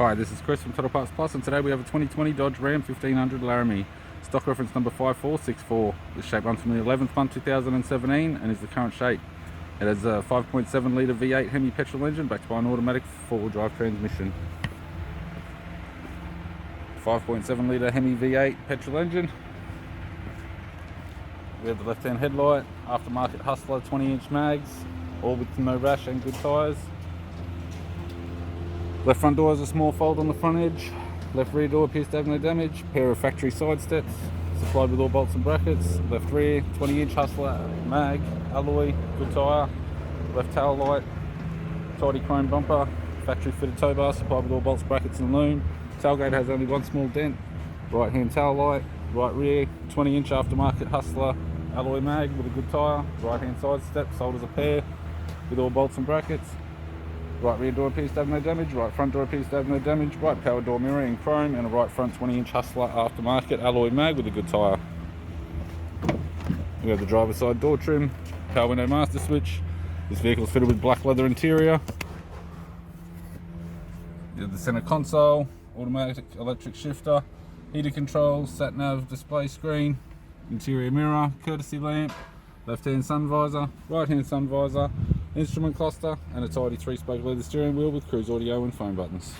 Hi, this is Chris from Total Parts Plus, and today we have a 2020 Dodge Ram 1500 Laramie. Stock reference number 5464. This shape runs from the 11th month 2017 and is the current shape. It has a 5.7 litre V8 Hemi petrol engine backed by an automatic four-wheel drive transmission. 5.7 litre Hemi V8 petrol engine. We have the left-hand headlight, aftermarket Hustler 20-inch mags, all with no rash and good tyres. Left front door has a small fold on the front edge. Left rear door appears to have no damage. Pair of factory side steps, supplied with all bolts and brackets. Left rear, 20-inch Hustler mag, alloy, good tyre. Left tail light, tidy chrome bumper, factory fitted tow bar, supplied with all bolts, brackets and loom. Tailgate has only one small dent. Right hand tail light, right rear, 20-inch aftermarket Hustler alloy mag with a good tyre. Right hand side step, sold as a pair with all bolts and brackets. Right rear door appears to have no damage, right front door appears to have no damage, right power door mirror in chrome, and a right front 20-inch Hustler aftermarket alloy mag with a good tyre. We have the driver's side door trim, power window master switch. This vehicle is fitted with black leather interior. You have the centre console, automatic electric shifter, heater controls, sat nav display screen, interior mirror, courtesy lamp, left hand sun visor, right hand sun visor, instrument cluster, and a tidy 3-spoke leather steering wheel with cruise audio and phone buttons.